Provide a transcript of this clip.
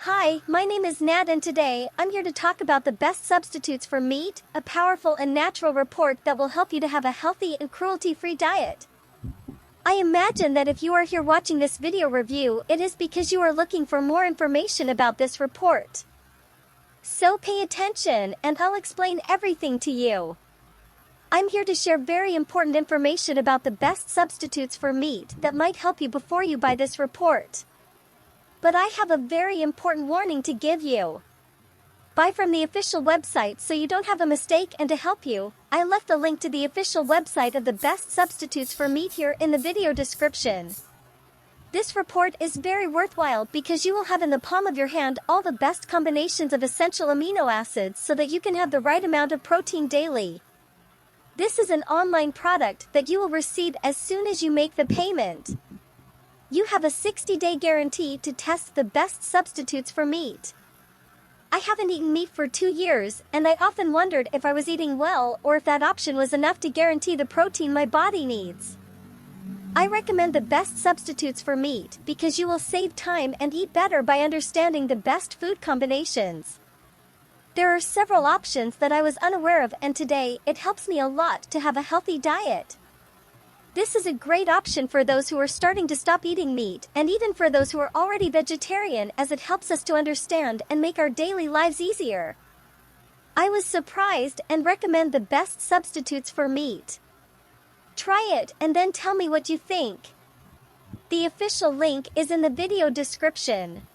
Hi, my name is Nat and today I'm here to talk about the best substitutes for meat, a powerful and natural report that will help you to have a healthy and cruelty-free diet. I imagine that if you are here watching this video review, it is because you are looking for more information about this report. So pay attention and I'll explain everything to you. I'm here to share very important information about the best substitutes for meat that might help you before you buy this report. But I have a very important warning to give you. Buy from the official website so you don't have a mistake, and to help you, I left the link to the official website of the best substitutes for meat here in the video description. This report is very worthwhile because you will have in the palm of your hand all the best combinations of essential amino acids so that you can have the right amount of protein daily. This is an online product that you will receive as soon as you make the payment. You have a 60-day guarantee to test the best substitutes for meat. I haven't eaten meat for 2 years, and I often wondered if I was eating well or if that option was enough to guarantee the protein my body needs. I recommend the best substitutes for meat because you will save time and eat better by understanding the best food combinations. There are several options that I was unaware of, and today it helps me a lot to have a healthy diet. This is a great option for those who are starting to stop eating meat, and even for those who are already vegetarian, as it helps us to understand and make our daily lives easier. I was surprised and recommend the best substitutes for meat. Try it and then tell me what you think. The official link is in the video description.